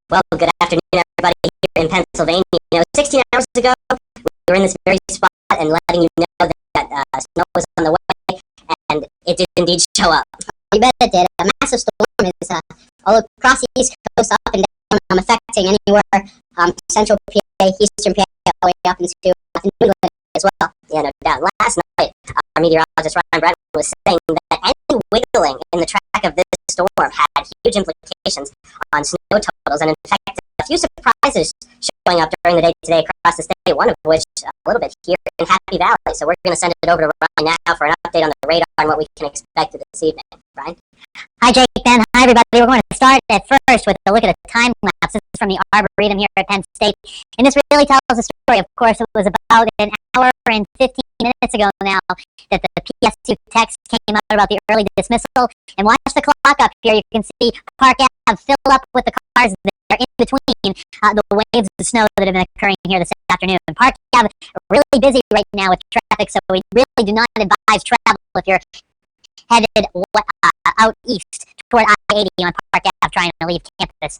Well, good afternoon, everybody here in Pennsylvania. 16 hours ago, we were in this very spot and letting you know that snow was on the way, and it did indeed show up. You bet it did. A massive storm is all across the East Coast, up and down, affecting anywhere central PA, eastern PA, all the way up into New England as well. Yeah, no doubt. Last night, our meteorologist Ryan Bradley was saying that any wiggling in the track of this storm had huge implications on snow totals, and in fact, a few surprises showing up during the day today across the state, one of which a little bit here in Happy Valley. So we're going to send it over to Ryan now for an update on the radar and what we can expect this evening. Ryan? Hi, Jake, Ben. Hi, everybody. We're going to start at first with a look at a time lapse. This is from the Arboretum here at Penn State. And this really tells the story. Of course, it was about an hour and 15 minutes ago now that the PSU text came out about the early dismissal. And watch the clock up here. You can see Park Ave filled up with the cars there in between the waves of snow that have been occurring here this afternoon. Park Ave really busy right now with traffic, so we really do not advise travel if you're headed out east toward I-80 on Park Ave trying to leave campus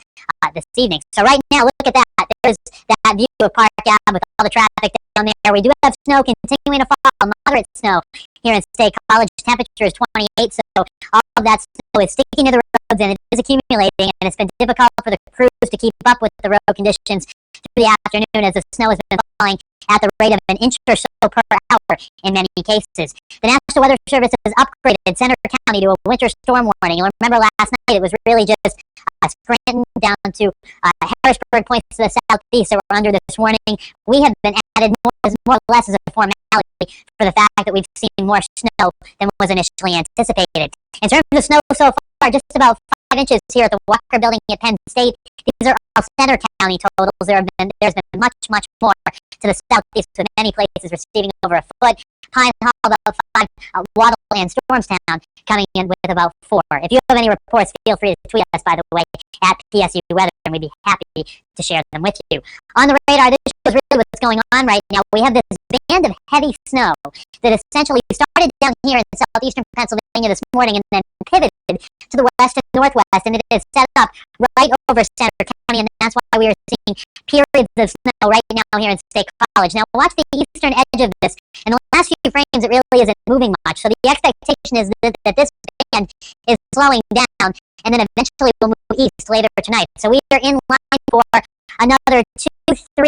this evening. So right now, look at that. There's that view of Park Ave with all the traffic down there. We do have snow continuing to fall, moderate snow here in State College. Temperature is 28, so all of that snow is sticking to the roads and it is accumulating, and it's been difficult for the crews to keep up with the road conditions through the afternoon as the snow has been falling at the rate of an inch or so per hour in many cases. The National Weather Service has upgraded Center County to a winter storm warning. You'll remember last night it was really just Scranton down to Harrisburg, points to the southeast that were under this warning. We have been added more or less as a formality for the fact that we've seen more snow than was initially anticipated. In terms of snow so far, just about 5 inches here at the Walker Building at Penn State. These are all Center County totals. There's been much more to the southeast, with many places receiving over a foot. Pine Hall about 5, Waddle and Stormstown coming in with about 4. If you have any reports, feel free to tweet us, by the way, at PSU Weather, and we'd be happy to share them with you. On the radar, this is really what's going on right now. We have this band of heavy snow that essentially started down here in southeastern Pennsylvania this morning and then pivoted to the west and northwest, and it is set up right over Center County, and that's why we are seeing periods of snow right now here in State College. Now watch the eastern edge of this. In the last few frames, it really isn't moving much, so the expectation is that this band is slowing down, and then eventually will move east later tonight. So we are in line for another 2, 3,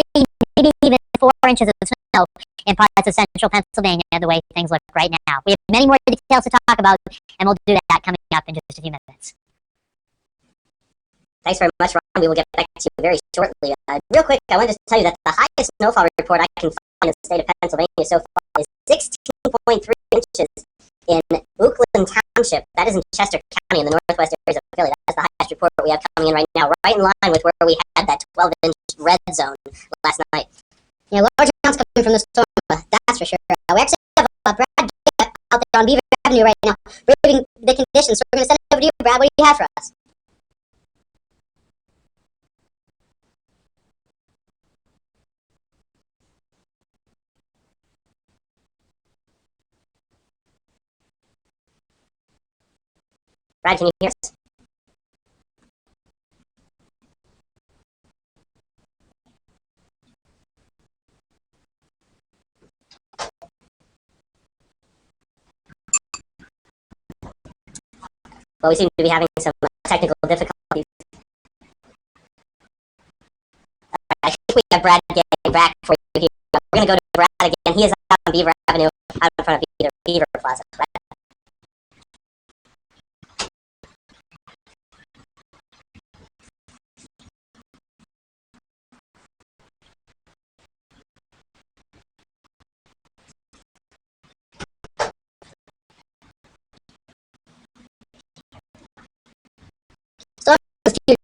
maybe even 4 inches of snow in parts of central Pennsylvania, the way things look right now. We have many more details to talk about, and we'll do that coming up in just a few minutes. Thanks very much, Ron. We will get back to you very shortly. Real quick, I wanted to tell you that the highest snowfall report I can find in the state of Pennsylvania so far is 16.3 inches in Oakland Township. That is in Chester County in the northwest areas of Philly. That's the highest report we have coming in right now, right in line with where we had that 12-inch red zone last night. Yeah, large amounts coming from the storm, that's for sure. We actually have Brad out there on Beaver Avenue right now, reviewing the conditions. So we're going to send it over to you, Brad. What do you have for us? Brad, can you hear us? Well, we seem to be having some technical difficulties. I think we have Brad getting back for you here. We're going to go to Brad again. He is out on Beaver Avenue, out in front of Beaver Plaza. Right?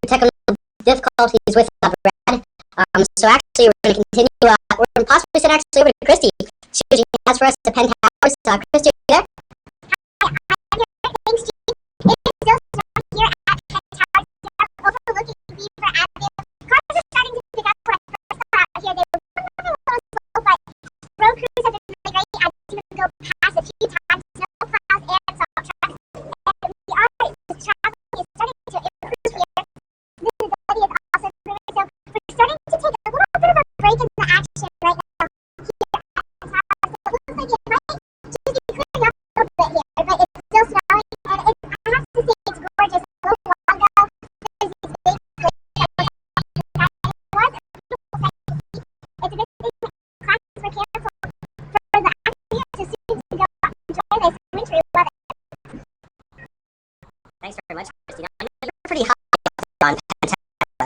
Technical difficulties with Brad. So actually, we're going to continue. We're going to possibly send actually over to Christy. She has for us the Penn Towers. Christy, are you there? Hi, I'm here. Thanks, Gene. It is still snowing here at Penn Towers. Overlooking Beaver Avenue. Cars are starting to pick up when I first got out here. They were moving a little slow, but road crews have been really great. I've seen them go past a few times. Snow plows and salt trucks. And the traveling is starting to improve here. Visibility is also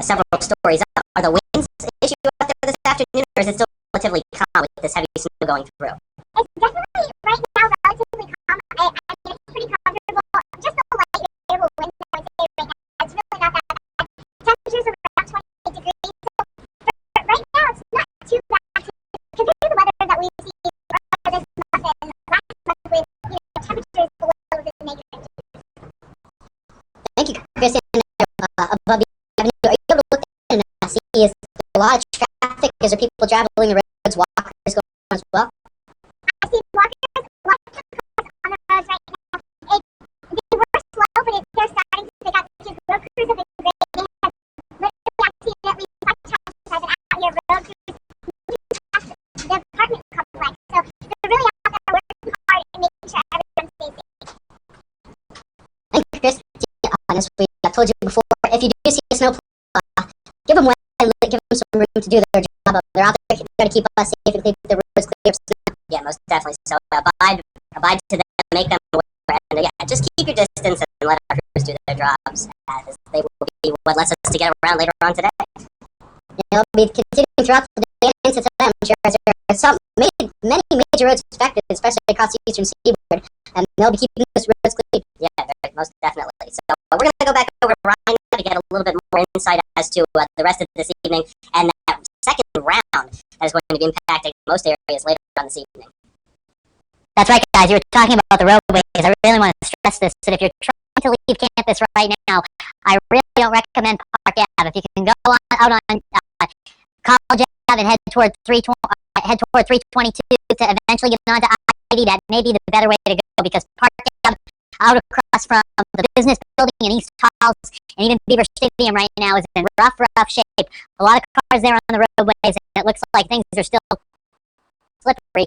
several stories up. Are the winds an issue out there this afternoon, or is it still relatively calm with this heavy snow going through? It's definitely right now relatively calm. I mean, it's pretty comfortable. Just a light variable wind, I would say right now. It's really not that bad. Temperatures are around 28 degrees. So right now, it's not too bad compared to the weather that we see earlier this month and last month with temperatures below the negative. Thank you, Chris. Above the avenue, are you able to look and see is there a lot of traffic? Is there people traveling the roads, walkers going on as well? I see walkers, lots of cars on the roads right now. They were slow, but they're starting to pick up. Because road crews have been great. They have literally, I've seen at least 5 times I've been out here. Road crews moving past the apartment complex. So they're really out there working hard and making sure everyone stays safe. Thank you, Chris. As we told you before, if you do see a snowplow, give them way and give them some room to do their job. They're out there to keep us safe and keep the roads clear. Yeah, most definitely. So abide to them, make them aware, and yeah, just keep your distance and let our crews do their jobs, as they will be what lets us to get around later on today. It'll be continuing throughout the day and into today. I'm sure there are many major roads affected, especially across the eastern seaboard, and they'll be keeping those roads clean. Yeah, most definitely. So we're going to go back over to Ryan to get a little bit more insight as to the rest of this evening and that second round that is going to be impacting most areas later on this evening. That's right, guys. You were talking about the roadways. I really want to stress this, that if you're trying to leave campus right now, I really don't recommend Park Ave. If you can go out on College Ave and head toward 322 to eventually get onto I-80, that may be the better way to go, because Park Ave out across from the business building in East Halls and even Beaver Stadium right now is in rough shape. A lot of cars there on the roadways, and it looks like things are still slippery.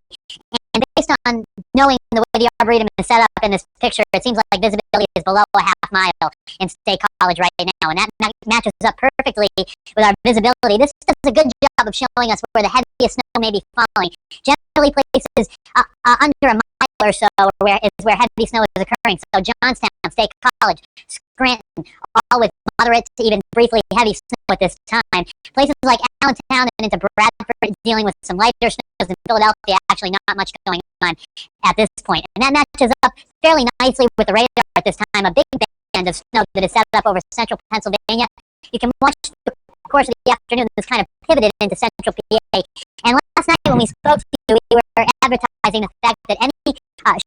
And based on knowing the way the Arboretum is set up in this picture, it seems like visibility is below a half mile in State College right now, and that matches up perfectly with our visibility. This does a good job of showing us where the heaviest snow may be falling. Generally, places under a mile or so is where heavy snow is occurring. So Johnstown, State College, Scranton, all with moderate to even briefly heavy snow at this time. Places like Allentown and into Bradford dealing with some lighter snows. In Philadelphia, actually not much going on at this point. And that matches up fairly nicely with the radar at this time. A big band of snow that is set up over central Pennsylvania. You can watch the course of the afternoon that's kind of pivoted into central PA. And last night when we spoke to you, we were advertising the fact that any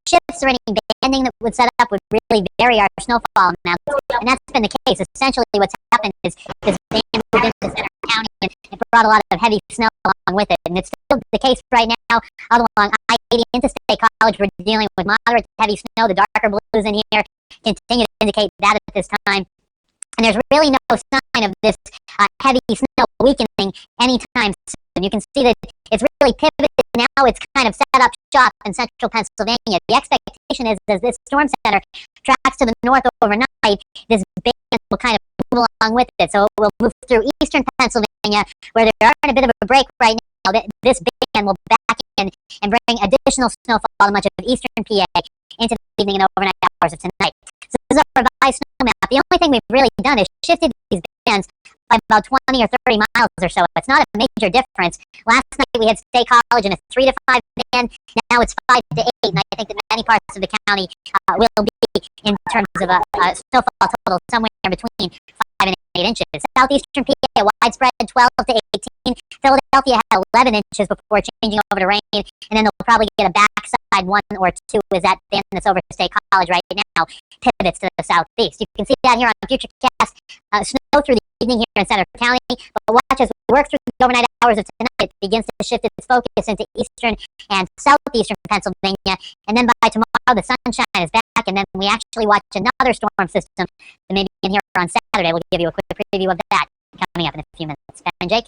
shifts or any banding that would set up would really vary our snowfall amounts. And that's been the case. Essentially what's happened is this band moved into Center County and it brought a lot of heavy snow along with it. And it's still the case right now out along I-80 into State College. We're dealing with moderate to heavy snow. The darker blues in here continue to indicate that at this time. And there's really no sign of this heavy snow weakening anytime soon. You can see that it's really pivoted. Now it's kind of set up shop in central Pennsylvania. The expectation is as this storm center tracks to the north overnight, this band will kind of move along with it. So it will move through eastern Pennsylvania, where they're on a bit of a break right now. This band will back in and bring additional snowfall to much of eastern PA into the evening and overnight hours of tonight. So this is a revised snow map. The only thing we've really done is shifted these bands by about 20 or 30 miles or so. It's not a major difference. Last night we had State College in a 3 to 5 band. Now it's 5 to 8, and I think that many parts of the county will be, in terms of a snowfall total, somewhere in between 5 and 8 inches. Southeastern PA, widespread 12 to 18. Philadelphia had 11 inches before changing over to rain, and then they'll probably get a backside 1 or 2 as that band that's over State College right now pivots to the southeast. You can see that here on Futurecast. Snow through the evening here in Center County, but watch as we work through the overnight hours of tonight. It begins to shift its focus into eastern and southeastern Pennsylvania, and then by tomorrow the sunshine is back, and then we actually watch another storm system that may begin here on Saturday. We'll give you a quick preview of that coming up in a few minutes. Ben and Jake?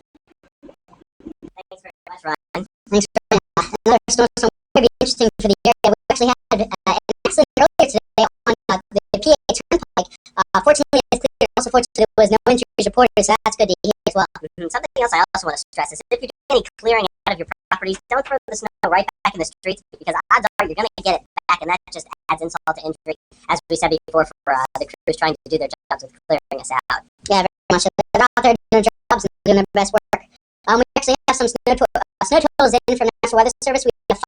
Thanks very much, Ryan. Thanks for another snowstorm. Very interesting for the area. We actually had an accident earlier today on the PA Turnpike. Fortunately, it's clear. Also, fortunately, there was no injuries reported, so that's good to hear as well. Something else I also want to stress is if you're doing any clearing out of your properties, don't throw the snow right back in the streets, because odds are you're going to get it back, and that just adds insult to injury, as we said before, for the crews trying to do their jobs with clearing us out. Yeah, very much. They're out there doing jobs and doing their best work. We actually have some snow totals in from the National Weather Service. We have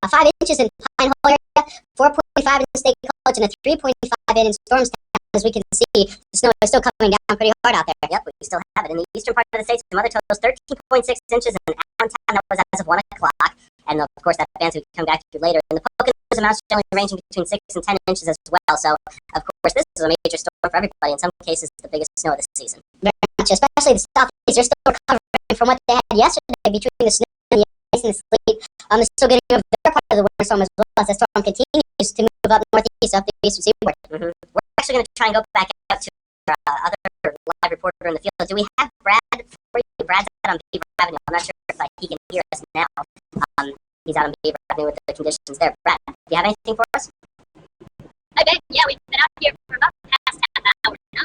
5 inches in Pine Hole area, 4.5 in State College, and a 3.5 in Stormstown. As we can see, the snow is still coming down pretty hard out there. Yep, we still have it. In the eastern part of the state, some other totals, 13.6 inches in Allentown. That was as of 1 o'clock. And of course, that advance we can come back to later. In the Poconos, amounts generally ranging between 6 and 10 inches as well. So, of course, this is a major storm for everybody. In some cases, the biggest snow of the season. Very much, especially the southeast. They're still recovering from what they had yesterday between the snow and the ice and the sleet. They're still getting over their part of the winter storm as well as the storm continues to move up northeast, up the eastern seaboard. We're actually going to try and go back out to our other live reporter in the field. Do we have Brad for you? Brad's out on Beaver Avenue. I'm not sure if he can hear us now. He's out on Beaver Avenue with the conditions there. Brad, do you have anything for us? Hi, Ben. Yeah, we've been out here for about the past half hour now.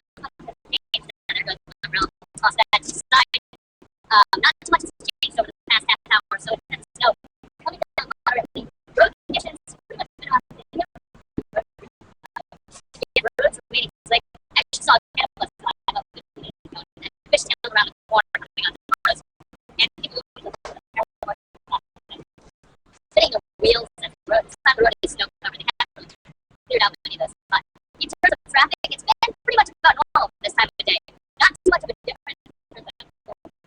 There goes the rail. Toss that side. Not too much has changed over the past half hour, so it's snow coming down moderately. Road conditions pretty much been on the roads remaining slick. I actually saw a campus climb up the fishtail around the corner coming onto the roads. And people spinning the wheels and the road. It's not the road is snow covered. They have cleared out many of those. But in terms of traffic, it's been pretty much about normal this time of the day. Not too much of a difference.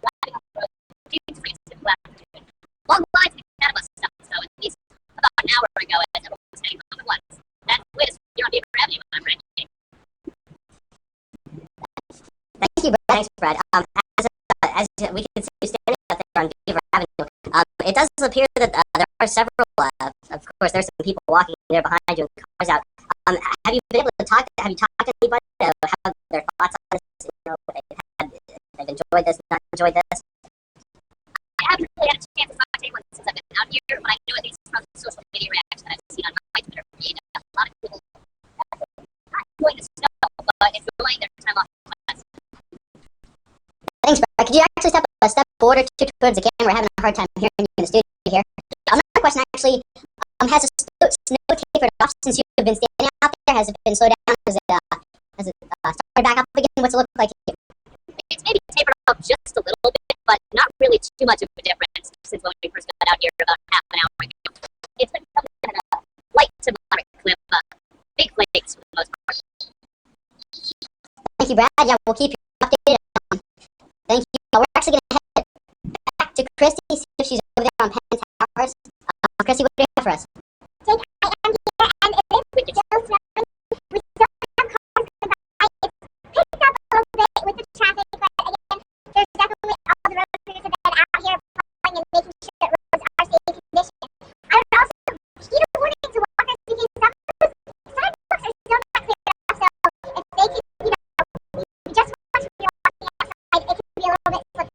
Driving on the road, long lines and cannabis stuff. So at least about an hour ago, as everyone was heading home at once. That's the latest here on Beaver Avenue. I'm Brad. Thank you, Brad. Thanks, Brad. As we can see, standing out there on Beaver Avenue, it does appear that there are several. Of course, there's some people walking there behind you and cars out. Have you been able to talk? Have you talked to anybody? How their thoughts on this? You know, they've enjoyed this, not enjoyed this. I haven't really had a chance to talk to anyone since I've been out here, but I know at least from social media reactions that I've seen on my Twitter feed, a lot of people not enjoying the snow, but enjoying their time off class. Thanks, Brad. Could you actually step forward or two towards the camera? We're having a hard time hearing you in the studio here. Another question actually, has the snow tapered off since you've been standing out there? Has it been slowed down? Has it started back up again? What's it look like here? It's maybe tapered off just a little bit, but not really too much of a difference since when we first got out here about half an hour ago. It's been coming at a light to moderate clip, big flakes for the most part. Thank you, Brad. Yeah, we'll keep you updated. Thank you. We're actually going to head back to Christy, see if she's over there on Penn Towers. Christy, what do you have for us? Jake, I am here, and it is still snowing. We still have cars going by. It's picked up a little bit with the traffic, but again, there's definitely all the road crews have been out here plowing and making sure that roads are safe condition. I would also heed a warning to walkers because some of those sidewalks are still not cleared up, so if they can, you just watch when you're walking outside, it can be a little bit slippery.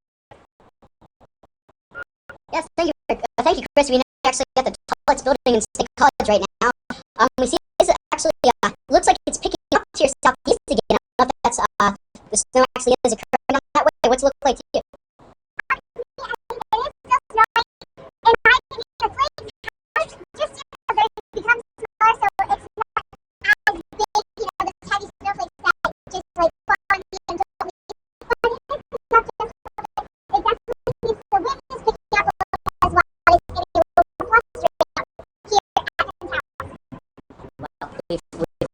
Yes, thank you, Chris. We actually got the tallest building in State College right now. We see this actually looks like it's picking up to your southeast again. I don't know if that's the snow actually is occurring on that way. What's it look like to you? I think it is still snowing. In my opinion, the flakes have just become smaller, so it's not as big, this heavy snowflakes that just fall on me and don't me. But it is picking up just a little bit. It definitely seems the wind is picking up a little bit as well. It's getting a little more frustrating here at Penn Towers. Well, we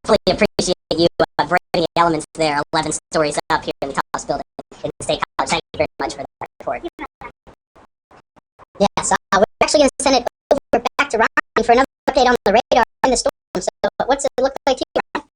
fully appreciate you braving the elements there, 11 stories up here in the tallest building in State College. Thank you very much for that report. Yes, we're actually going to send it over back to Ryan for another update on the radar and the storm. So, what's it look like to you, Ryan?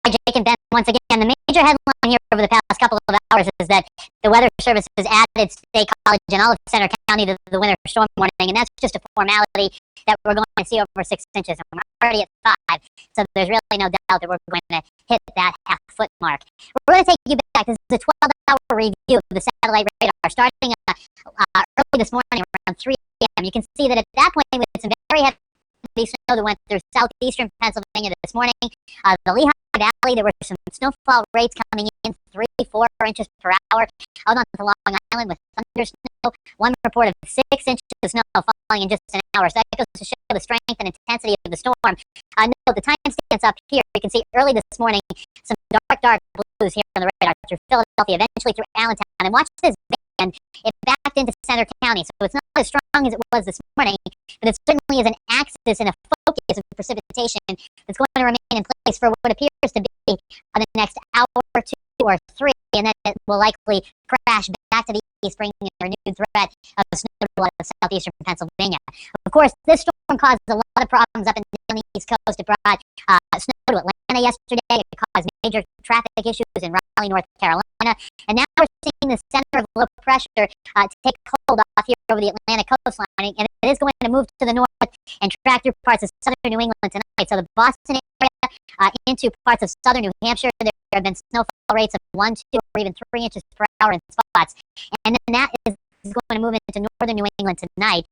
Hi, Jake and Ben. Once again, the major headline here over the past couple of hours is that the Weather Service has added State College and all of Center County to the winter storm warning, and that's just a formality that we're going to see over 6 inches, and we're already at 5, so there's really no doubt that we're going to hit that half-foot mark. We're going to take you back. This is a 12-hour review of the satellite radar, starting early this morning around 3 a.m. You can see that at that point, we had some very heavy snow that went through southeastern Pennsylvania this morning. The Lehigh Valley, there were some snowfall rates coming in 3-4 inches per hour out on the Long Island with thunder snow. One report of 6 inches of snow falling in just an hour. So that goes to show the strength and intensity of the storm. Note the timestamps up here. You can see early this morning some dark blues here on the radar through Philadelphia, eventually through Allentown, and And watch this band. It backed into Center County, so it's not as strong as it was this morning, but it certainly is an axis and a focus of precipitation that's going to remain in place for what appears to be the next hour or two or three, and then it will likely crash back to the east, bringing a renewed threat of snow to out of southeastern Pennsylvania. Of course, this storm caused a lot of problems up and down the East Coast. It brought snow to Atlanta yesterday. It caused major traffic issues in Raleigh, North Carolina. And now we're seeing the center of low pressure take hold off here over the Atlantic coastline. And it is going to move to the north and track through parts of southern New England tonight. So the Boston area into parts of southern New Hampshire, there have been snowfall rates of 1, 2, or even 3 inches per hour in spots. And then that is going to move into northern New England tonight.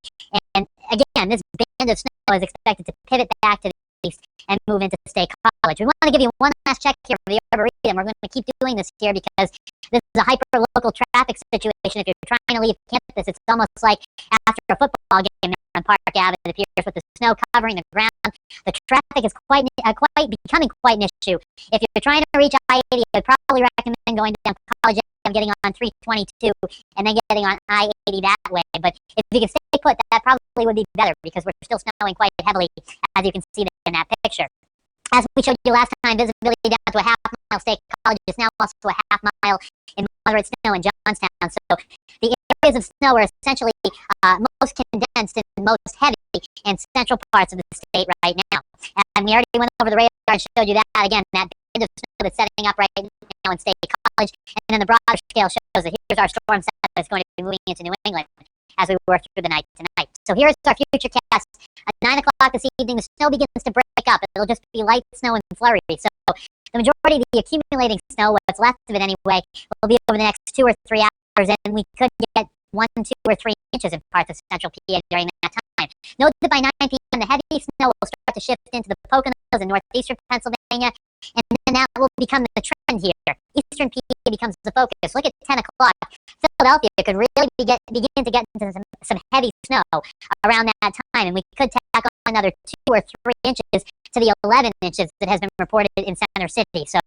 And again, this band of snow is expected to pivot back to the east and move into State College. We want to give you one last check here for the Arboretum. We're going to keep doing this here because this is a hyper-local traffic situation. If you're trying to leave campus, it's almost like after a football game on Park Avenue. It appears with the snow covering the ground. The traffic is becoming quite an issue. If you're trying to reach I-80, I'd probably recommend going down College Ave, getting on 322, and then getting on I-80 that way. But if you can stay put, that probably would be better because we're still snowing quite heavily, as you can see in that picture. As we showed you last time, visibility down to a half-mile. State College is now also a half-mile in moderate snow in Johnstown. So the areas of snow are essentially most condensed and most heavy in central parts of the state right now. And we already went over the radar and showed you that again, that band of snow that's setting up right now in State College. And then the broader scale shows that here's our storm center that's going to be moving into New England as we work through the night tonight. So here's our future cast. At 9 o'clock this evening, the snow begins to break up. It'll just be light snow and flurry. So the majority of the accumulating snow, what's left of it anyway, will be over the next 2 or 3 hours, and we could get 1, 2, or 3 inches in parts of central PA during that time. Note that by 9 p.m., the heavy snow will start to shift into the Poconos and northeastern Pennsylvania, and then that will become the trend here. Eastern PA becomes the focus. Look at 10 o'clock. Philadelphia could really begin to get into some heavy snow around that time, and we could tack on another 2 or 3 inches to the 11 inches that has been reported in Center City. So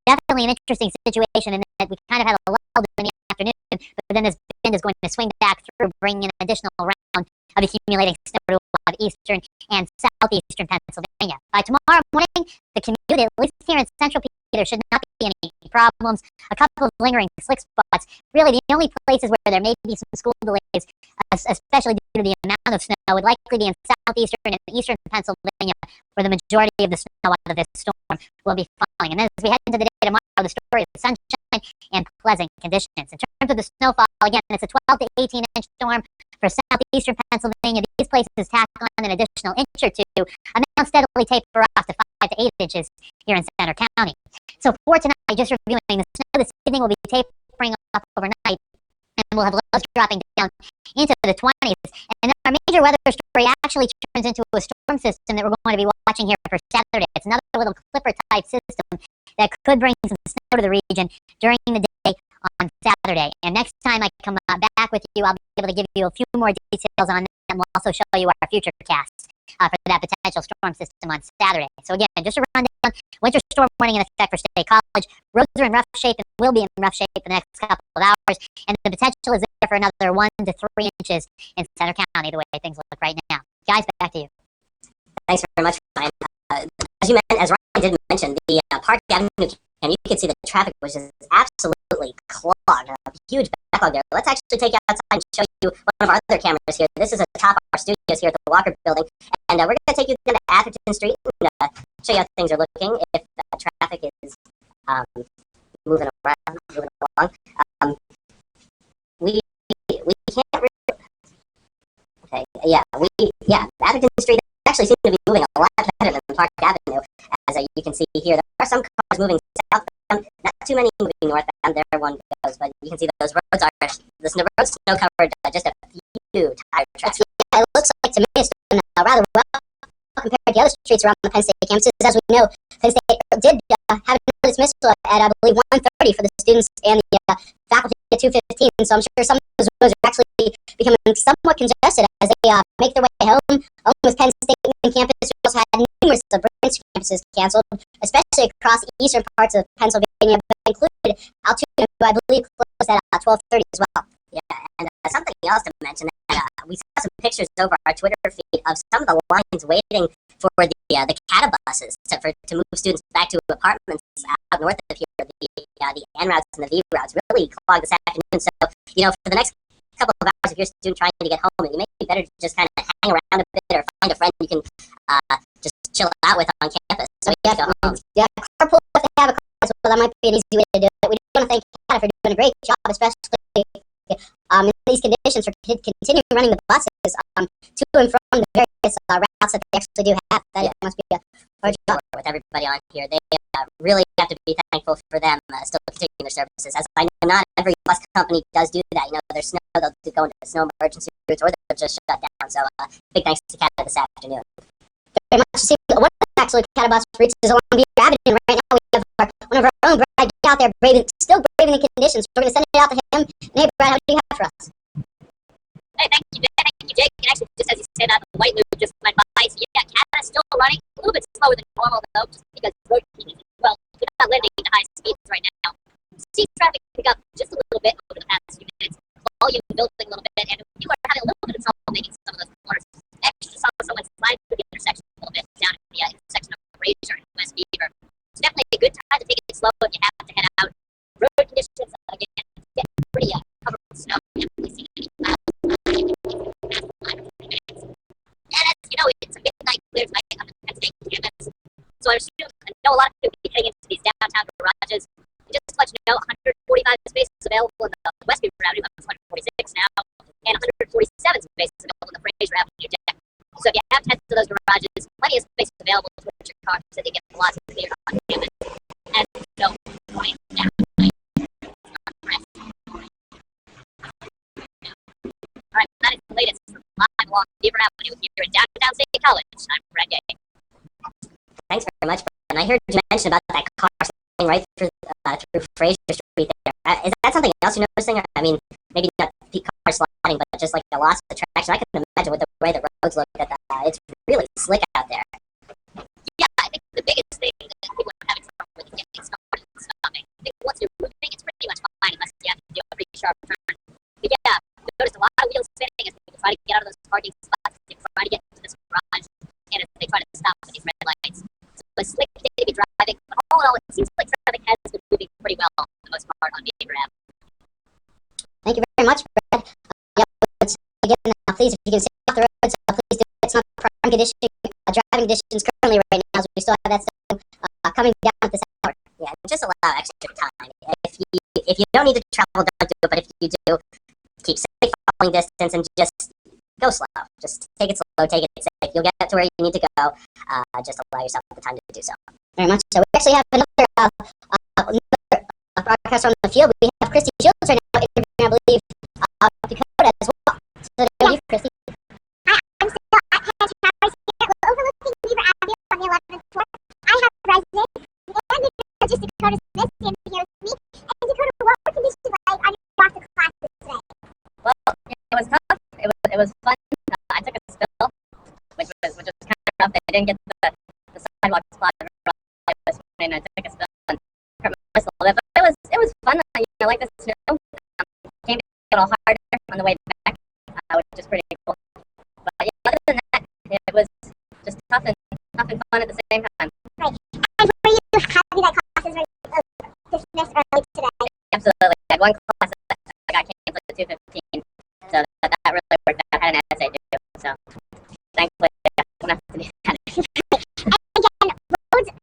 definitely an interesting situation in that we kind of had a lull in the afternoon, but then this band is going to swing back through, bringing an additional round of accumulating snow to a lot of eastern and southeastern Pennsylvania. By tomorrow morning, the commute, at least here in central PA, there should not be any problems. A couple of lingering slick spots. Really, the only places where there may be some school delays, especially due to the amount of snow, would likely be in southeastern and eastern Pennsylvania, where the majority of the snow out of this storm will be falling. And then as we head into the day tomorrow, the story is sunshine and pleasant conditions. In terms of the snowfall, again, it's a 12 to 18 inch storm for southeastern Pennsylvania. These places tack on an additional inch or two, and then steadily taper off to 5 to 8 inches here in Center County. So for tonight, just reviewing, the snow this evening will be tapering off overnight, and we'll have lows dropping down into the 20s. And our major weather story actually turns into a storm system that we're going to be watching here for Saturday. It's another little Clipper-type system that could bring some snow to the region during the day on Saturday. And next time I come back with you, I'll be able to give you a few more details on that, and we'll also show you our future casts for that potential storm system on Saturday. So again, just a rundown, winter storm warning in effect for State College. Roads are in rough shape and will be in rough shape for the next couple of hours, and the potential is there for another 1 to 3 inches in Center County, the way things look right now. Guys, back to you. Thanks very much, Ryan. As Ryan did mention, the Park Avenue, and you can see the traffic was just absolutely clogged. A huge backlog there. Let's actually take you outside and show you one of our other cameras here. This is atop our studios here at the Walker Building, and we're going to take you down to Atherton Street and show you how things are looking if traffic is moving along. We can't really, okay, Atherton Street actually seems to be moving a lot better than Park Avenue, as you can see here. There are some cars moving southbound, not too many moving northbound. There one goes, but you can see those roads are roads snow covered, just a few tire tracks. Yeah, it looks like to me it's doing rather well compared to the other streets around the Penn State campuses. As we know, Penn State did have a dismissal at, I believe, 1:30 for the students and the faculty at 2:15. So I'm sure some of those roads are actually becoming somewhat congested as they make their way home. Along with Penn State campus, we also had numerous of branch campuses canceled, especially across eastern parts of Pennsylvania, included Altoona, who I believe closed at 12:30 as well. Yeah, and something else to mention that we saw some pictures over our Twitter feed of some of the lines waiting for the CATA buses to move students back to apartments out north of here. The N routes and the V routes really clogged this afternoon. So for the next couple of hours, if you're a student trying to get home, it may be better to just kind of hang around a bit or find a friend you can just chill out with on campus. So yeah, go home. Yeah, carpool if they have a car, so that might be an easy way to do it. We want to thank CATA for doing a great job, especially in these conditions for continuing running the buses to and from the various routes that they actually do have. That must be a hard job with everybody on here. They really have to be thankful for them still continuing their services. As I know, not every bus company does do that. There's snow, they'll go into snow emergency routes, or they'll just shut down. So big thanks to CATA this afternoon. Very much. See, one of the actually CATA bus routes is along Beaver Avenue. Right now we have one of our own, Brad, out there still braving the conditions. We're going to send it out to him. And hey, Brad, how do you have for us? Hey, thank you, Jake. And actually, just as you said, the white loop just went by. So yeah, CATA's still running a little bit slower than normal, though, just because road conditions. Well, we're not living at high speeds right now. See traffic pick up just a little bit over the past few minutes. Volume building a little bit, and you are having a little bit of trouble making some of those corners. I actually saw someone slide through the intersection a little bit down at the intersection of Fraser and West Beaver. It's definitely a good time to take it slow if you have to head out. Road conditions, again, get pretty covered with snow. You haven't really seen any clouds. And as you know, it's a midnight clear tonight on the Penn State campus. So I know a lot of people will be heading into these downtown garages. And just to let you know, 145 spaces available in the West Beaver Avenue, 146 now, and 147 spaces available in the Fraser Avenue deck. So if you have 10 of those garages, plenty of space available to put your car so they get lots of clear on campus. And no point down tonight. All right, that is the latest from live along Beaver Avenue here in downtown State College. I'm Brad Gay. Thanks very much, Brad. And I heard you mention about that car sliding right through Fraser Street there. Is that something else you're noticing? I mean, maybe not car sliding, but just like a loss of traction. I can imagine with the way the roads look that it's really slick out there. Yeah, I think the biggest thing that people are having trouble with is getting started and stopping. I think once you're moving, it's pretty much fine unless you have to do a pretty sharp turn. But yeah, I've noticed a lot of wheels spinning as people try to get out of those parking spots, they try to get into this garage, and as they try to stop with these red lights. So it's slick day to be driving, but all in all, it seems like traffic has been moving pretty well for the most part on Beaver Ave. Thank you very much, Brad. Again, please, if you can stay off the road, so please do it. It's not prime driving conditions currently right now, so we still have that stuff coming down at this hour. Yeah, just allow extra time. If you don't need to travel, don't do it, but if you do, keep safe, following distance, and just go slow. Just take it slow, take it safe. You'll get to where you need to go. Just allow yourself the time to do so. Very much so. We actually have another broadcast on the field. We have Christy Shields right now interviewing, I believe, Dakota as well. So there you, Christy. Hi, I'm still at Penn Towers here, overlooking Beaver Avenue on the 11th floor. I have resident and just Dakota Smith standing here with me. And Dakota, what were conditions like on your walk to classes today? Well, it was tough. It was fun. I took a spill, which was kind of rough. I didn't get the sidewalk spot right this morning. I took a spill and hurt my wrist a little bit, but it was fun. I like the snow. Came a little harder on the way back, which is pretty cool. But yeah, other than that, it was just tough and fun at the same time. Right. And were you happy that classes were dismissed early today? Absolutely. I had one class that I got canceled at 2:15, so that really worked out. I had an essay to do, so thankfully I don't have to do that. And again, roads and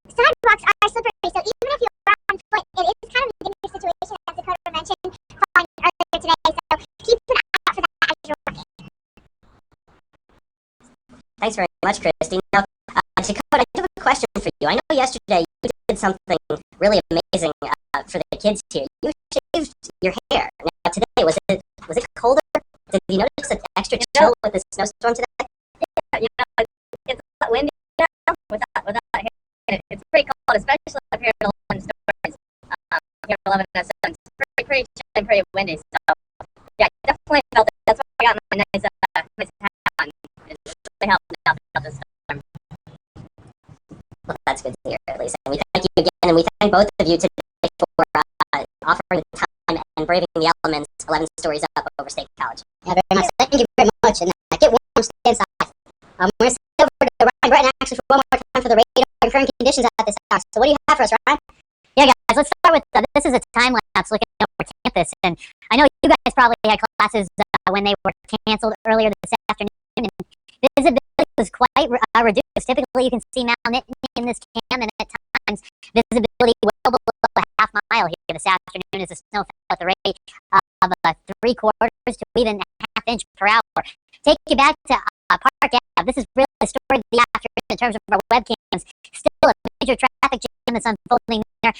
sidewalks are slippery, so even if you're on foot, it is kind of a dangerous situation, as Dakota mentioned, calling earlier today, so keep an eye out for that as you're walking. Thanks very much, Christy. Now, Dakota, I have a question for you. I know yesterday you did something really amazing for the kids here. You shaved your hair. Now, today, was it colder? Did you notice an extra chill with the snowstorm today? Yeah, it's a lot windy now without hair. It's pretty cold, especially up here in 11 stories. Here in 11 and 7, it's pretty chill and pretty windy. So yeah, I definitely felt it. That's why I got my nice hat on. It really helped out this storm. Well, that's good to hear, at least. And we thank you again, and we thank both of you today braving the elements 11 stories up over State College. Yeah, very much. Thank you very much. And get warm, stay inside. We're going to stay over to Ryan Bretton actually for one more time for the radar and current conditions at this hour. So what do you have for us, Ryan? Yeah, guys, let's start with, this is a time lapse looking over campus. And I know you guys probably had classes when they were canceled earlier this afternoon. And visibility was quite reduced. Typically, you can see Mount Nittany in this cam, and at times, visibility well below a half mile here this afternoon as the snow fell at the rate of 3/4 to even a half inch per hour. Take you back to Park Ave. This is really the story of the afternoon in terms of our webcams. Still a major traffic jam that's unfolding there,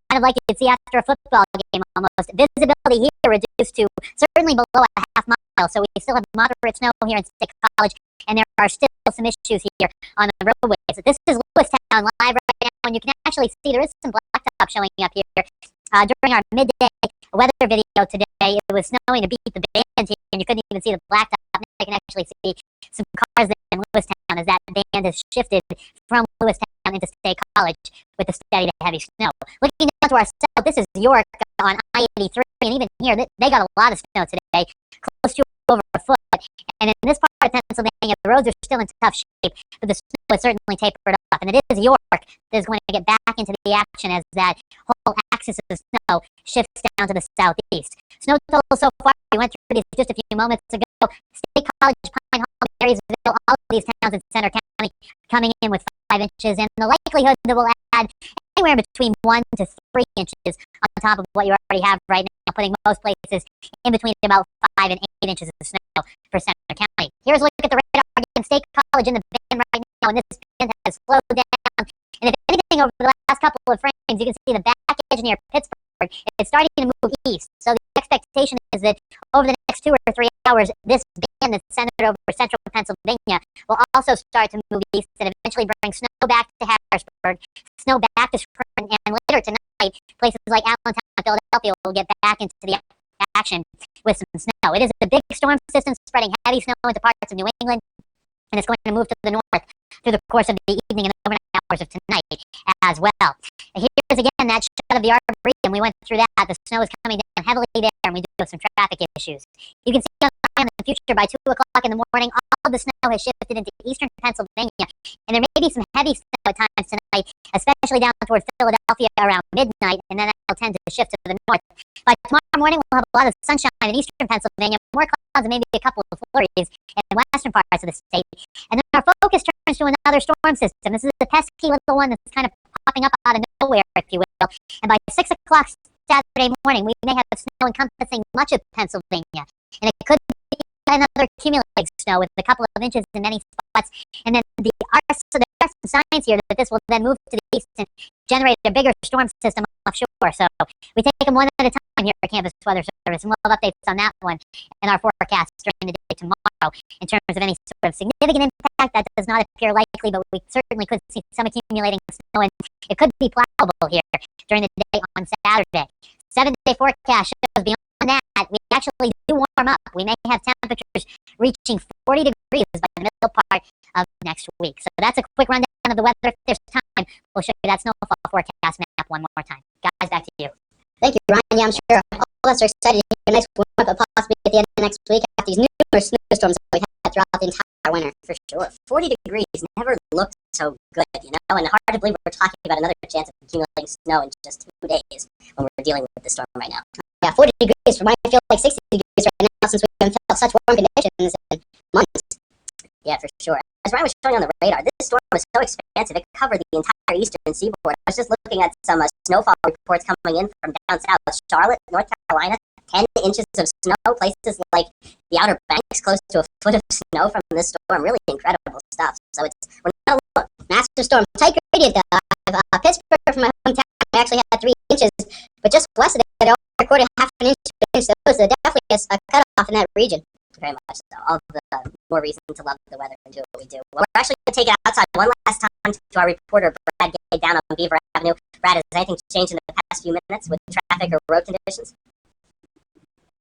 kind of like you could see after a football game almost. Visibility here reduced to certainly below a half mile, so we still have moderate snow here in State College, and there are still some issues here on the roadways. This is Lewistown live right now, and you can actually see there is some blacktop showing up here. During our midday weather video today, it was snowing to beat the band here, and you couldn't even see the blacktop. Now you can actually see some cars in Lewistown as that band has shifted from Lewistown into State College with the steady to heavy snow. Looking down to our south, this is York on I-83, and even here, they got a lot of snow today, close to over a foot. And in this part of Pennsylvania, the roads are still in tough shape, but the snow has certainly tapered off. And it is York that is going to get back into the action as that whole axis of snow shifts down to the southeast. Snow totals so far, we went through these just a few moments ago. State College, Pine Hall, Marysville, all of these towns in Center County coming in with 5 inches, and the likelihood that we'll add anywhere between 1 to 3 inches on top of what you already have right now, putting most places in between about 5 and 8 inches of snow for Center County. Here's a look at the radar again. State College in the band right now, and this band has slowed down. And if anything, over the last couple of frames, you can see the back edge near Pittsburgh. It's starting to move east. So the expectation is that over the next 2 or 3 hours, this band that's centered over central Pennsylvania will also start to move east and eventually bring snow back to Harrisburg, snow back to Spring, and later tonight, places like Allentown and Philadelphia will get back into the action with some snow. It is a big storm system spreading heavy snow into parts of New England, and it's going to move to the north through the course of the evening and overnight hours of tonight as well. Here's again that shot of the Arboretum. We went through that. The snow is coming down heavily there, and we do have some traffic issues. You can see in the future by 2 o'clock in the morning, all of the snow has shifted into eastern Pennsylvania, and there may be some heavy snow at times tonight, especially down towards Philadelphia around midnight, and then that will tend to shift to the north. By tomorrow morning, we'll have a lot of sunshine in eastern Pennsylvania, more clouds, and maybe a couple of flurries in western parts of the state. And then our focus turns to another storm system. This is a pesky little one that's kind of popping up out of nowhere, if you will. And by 6 o'clock Saturday morning, we may have snow encompassing much of Pennsylvania. And it could be another accumulating snow with a couple of inches in many spots. And then there are some signs here that this will then move to the east and generate a bigger storm system offshore. So we take them one at a time here at Campus Weather Service, and we'll have updates on that one in our forecast during the day tomorrow. In terms of any sort of significant impact, that does not appear likely, but we certainly could see some accumulating snow, and it could be plowable here during the day on Saturday. 7-day forecast shows beyond that, we actually do warm up. We may have temperatures reaching 40 degrees by the middle part of next week. So that's a quick rundown of the weather. If there's time, we'll show you that snowfall forecast map one more time. Guys, back to you. Thank you, Ryan. Yeah, I'm sure all of us are excited to hear the next warm up, possibly at the end of next week after these numerous snowstorms that we've had throughout the entire winter, for sure. 40 degrees never looked so good, you know, and hard to believe we're talking about another chance of accumulating snow in just 2 days when we're dealing with this storm right now. Yeah, 40 degrees for might feel like 60 degrees right now since we haven't felt such warm conditions in months. Yeah, for sure. As Ryan was showing on the radar, this storm was so expansive, it covered the entire eastern seaboard. I was just looking at some snowfall reports coming in from down south. Charlotte, North Carolina, 10 inches of snow. Places like the Outer Banks, close to a foot of snow from this storm. Really incredible stuff. So we're not alone. Massive storm. Tight gradient, though. Pittsburgh, from my hometown, we actually had 3 inches, but just west of it, I recorded half an inch. So it was definitely a cutoff in that region. Very much so. All the more reason to love the weather and do what we do. Well, we're actually going to take it outside one last time to our reporter, Brad Gay, down on Beaver Avenue. Brad, has anything changed in the past few minutes with traffic or road conditions?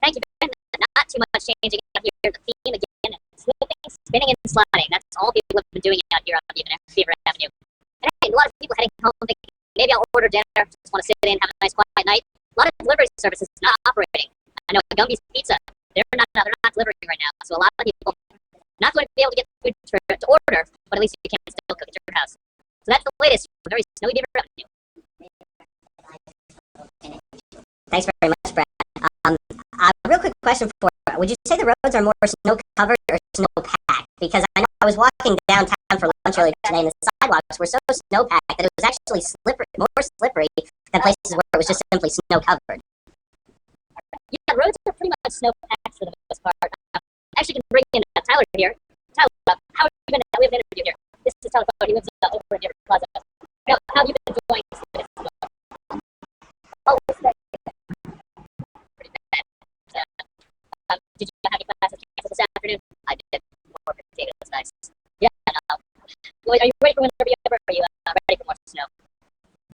Thank you, Ben. Not too much changing out here. The theme again, slipping, spinning, and sliding. That's all people have been doing out here on Beaver Avenue. And hey, a lot of people heading home thinking, maybe I'll order dinner, just want to sit in, have a nice quiet night. A lot of delivery services not operating. I know Gumby's Pizza, they're not delivering right now, so a lot of people not going to be able to get food to order, but at least you can still cook at your house. So that's the latest for Very Snowy Beaver Avenue. Thanks very much, Brad. Real quick question for you. Would you say the roads are more snow covered or snow packed? Because I know I was walking downtown for lunch earlier today, and the sidewalks were so snow packed that it was actually more slippery than places where it was just simply snow covered. Yeah, roads are pretty much snow packed for the most part. Actually, can bring in Tyler here. Tyler, how have you been? We have an interview here. This is Tyler. He lives over in Beaver Plaza. How have you been enjoying this? Oh, it's pretty bad. Did you have any classes canceled this afternoon? I did. More potatoes, nice. Yeah. Are you ready for winter to be over? Are you ready for more snow?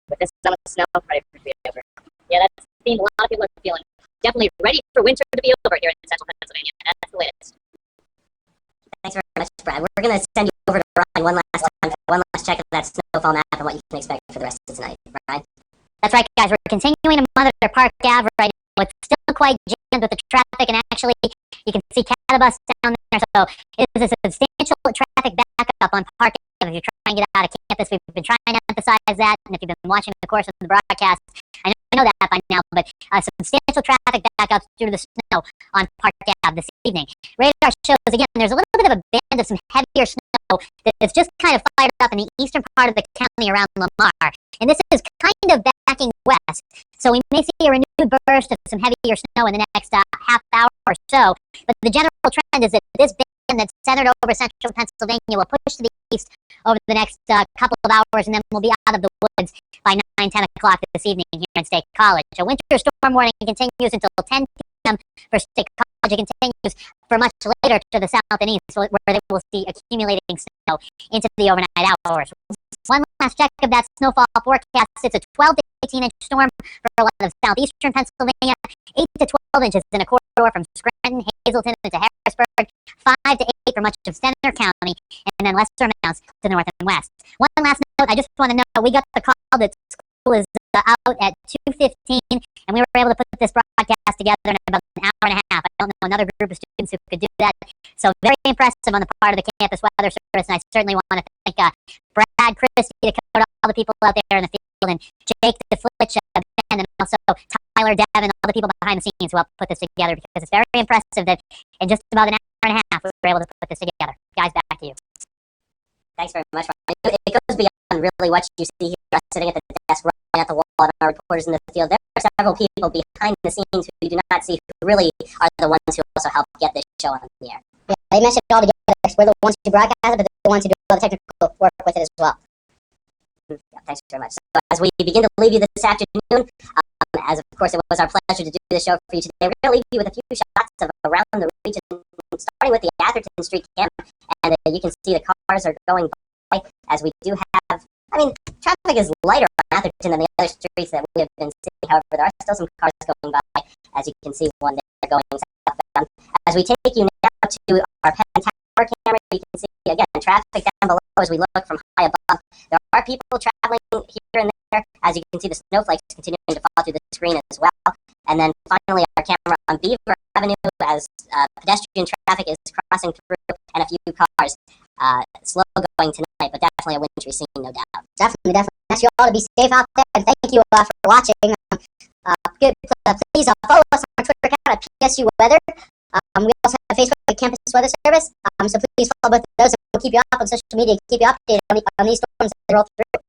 With this summer snow, ready for it to be over. Yeah, that's the theme a lot of people are feeling. Definitely ready for winter to be over here in central Pennsylvania. That's the latest. Thanks very much, Brad. We're going to send you over to Brian one last time for one last check of that snowfall map and what you can expect for the rest of tonight. Brian? That's right, guys. We're continuing to monitor Park Ave right now. It's still quite jammed with the traffic, and actually, you can see Catabus down there. So it is a substantial traffic backup on Park Ave if you're trying to get out of campus. We've been trying to emphasize that, and if you've been watching the course of the broadcast, I know that by now, but substantial traffic backups due to the snow on Park Ave this evening. Radar shows, again, there's a little bit of a band of some heavier snow that's just kind of fired up in the eastern part of the county around Lamar. And this is kind of backing west. So we may see a renewed burst of some heavier snow in the next half hour or so. But the general trend is that this band that's centered over central Pennsylvania will push to the east over the next couple of hours, and then we'll be out of the woods by 9, 10 o'clock this evening here in State College. A winter storm warning continues until 10 p.m. for State College. It continues for much later to the south and east, where they will see accumulating snow into the overnight hours. One last check of that snowfall forecast. It's a 12 to 18-inch storm for a lot of southeastern Pennsylvania, 8 to 12 inches in a corridor from Scranton, Hazleton, into Harrisburg, 5 to 8 for much of Center County, and then lesser amounts to the north and west. One last note, I just want to know, we got the call that school is out at 2:15, and we were able to put this broadcast together in about an hour and a half. I don't know another group of students who could do that. So very impressive on the part of the campus weather service, and I certainly want to thank Brad, Christy, Dakota, all the people out there in the field, and Jake, the Flitch, and also Tyler, Devin, all the people behind the scenes who helped put this together, because it's very impressive that in just about an hour and a half we were able to put this together. Guys, back to you. Thanks very much, Brian. It goes beyond really what you see here, sitting at the desk, right at the wall, and our reporters in the field. There are several people behind the scenes who you do not see, who really are the ones who also help get this show on the air. Yeah, they mentioned it all together. We're the ones who broadcast it, but they're the ones who do all the technical work with it as well. Yeah, thanks very much. So as we begin to leave you this afternoon, as of course it was our pleasure to do the show for you today, we're going to leave you with a few shots of around the region, starting with the Atherton Street camp, and you can see the cars are going by as we do have, traffic is lighter on Atherton than the other streets that we have been seeing. However, there are still some cars going by, as you can see one there going southbound. As we take you now to our Penn Tower camera, you can see, again, traffic down below as we look from high above. There are people traveling here and there. As you can see, the snowflakes continuing to fall through the screen as well. And then finally, our camera on Beaver Avenue as pedestrian traffic is crossing through, and a few cars slow going tonight, but definitely a wintry scene, no doubt. Definitely. Ask you all to be safe out there, and thank you for watching. Please follow us on our Twitter account at PSU Weather. We also have Facebook at Campus Weather Service. So please follow both of those, and we'll keep you up on social media, keep you updated on these storms that roll through.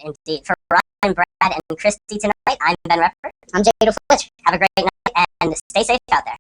Indeed. For Ryan, Brad, and Christy tonight, I'm Ben Repper. I'm Jado Flitch. Have a great night, and stay safe out there.